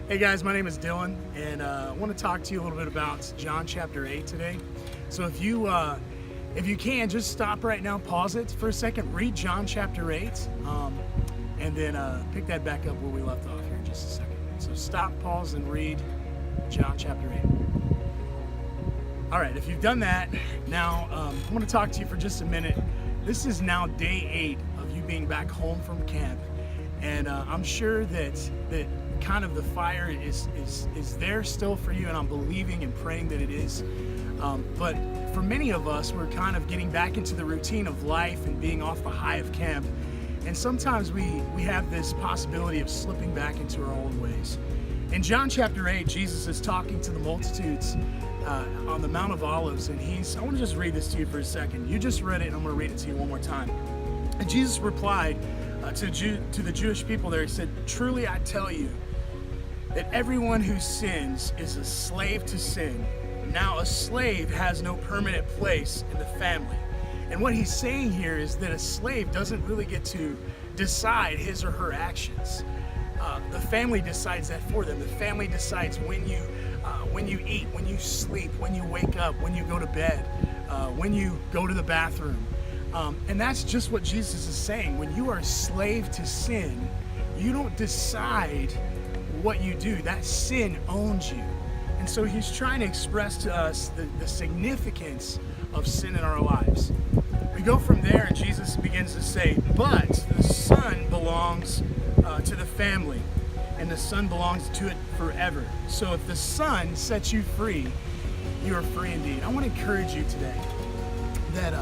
Hey guys, my name is Dylan, and I want to talk to you a little bit about John chapter 8 today. So if you can, just stop right now, pause it for a second, read John chapter 8, and then pick that back up where we left off here in just a second. So stop, pause, and read John chapter 8. All right, if you've done that, now I want to talk to you for just a minute. This is now day 8 of you being back home from camp, and I'm sure that kind of the fire is there still for you, and I'm believing and praying that it is. But for many of us, we're kind of getting back into the routine of life and being off the high of camp. And sometimes we have this possibility of slipping back into our old ways. In John chapter 8, Jesus is talking to the multitudes on the Mount of Olives, and I want to just read this to you for a second. You just read it, and I'm going to read it to you one more time. And Jesus replied to the Jewish people there. He said, "Truly I tell you, that everyone who sins is a slave to sin. Now a slave has no permanent place in the family." And what he's saying here is that a slave doesn't really get to decide his or her actions. The family decides that for them. The family decides when you eat, when you sleep, when you wake up, when you go to bed, when you go to the bathroom. And that's just what Jesus is saying. When you are a slave to sin, you don't decide what you do. That sin owns you. And so he's trying to express to us the significance of sin in our lives. We go from there, and Jesus begins to say, but the Son belongs to the family, and the Son belongs to it forever. So if the Son sets you free, you are free indeed. I want to encourage you today that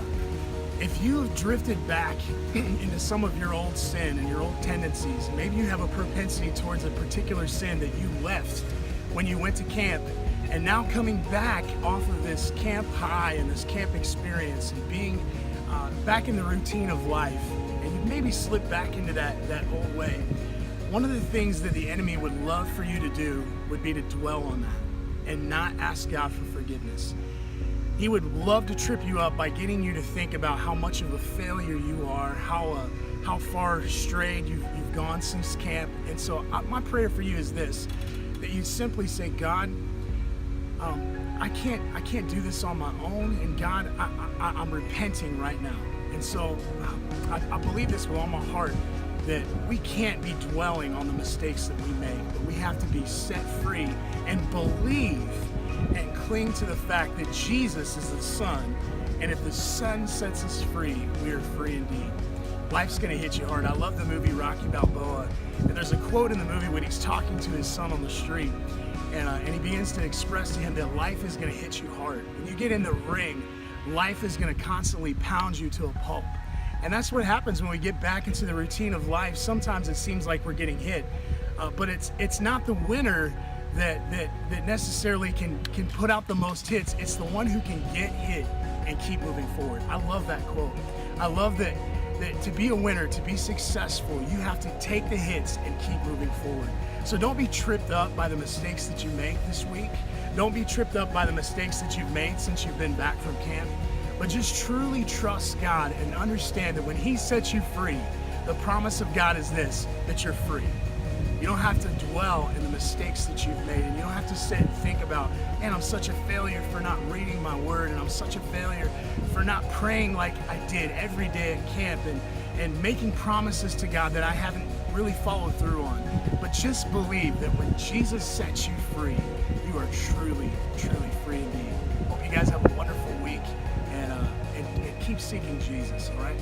if you have drifted back into some of your old sin and your old tendencies, maybe you have a propensity towards a particular sin that you left when you went to camp, and now coming back off of this camp high and this camp experience and being back in the routine of life, and you maybe slip back into that old way, one of the things that the enemy would love for you to do would be to dwell on that and not ask God for forgiveness. He would love to trip you up by getting you to think about how much of a failure you are, how far strayed you've gone since camp. And so my prayer for you is this, that you simply say, God, I can't do this on my own, and God, I'm repenting right now. And so I believe this with all my heart, that we can't be dwelling on the mistakes that we make, but we have to be set free and believe and cling to the fact that Jesus is the Son, and if the Son sets us free, we are free indeed. Life's gonna hit you hard. I love the movie Rocky Balboa, and there's a quote in the movie when he's talking to his son on the street, and he begins to express to him that life is gonna hit you hard. When you get in the ring, life is gonna constantly pound you to a pulp. And that's what happens when we get back into the routine of life. Sometimes it seems like we're getting hit, but it's not the winner that necessarily can put out the most hits. It's the one who can get hit and keep moving forward. I love that quote. I love that to be a winner, to be successful, you have to take the hits and keep moving forward. So don't be tripped up by the mistakes that you make this week. Don't be tripped up by the mistakes that you've made since you've been back from camp. But just truly trust God and understand that when He sets you free, the promise of God is this, that you're free. You don't have to dwell in the mistakes that you've made, and you don't have to sit and think about, man, I'm such a failure for not reading my word, and I'm such a failure for not praying like I did every day at camp, and making promises to God that I haven't really followed through on. But just believe that when Jesus sets you free, you are truly, truly free indeed. Hope you guys have a wonderful week, and keep seeking Jesus, all right?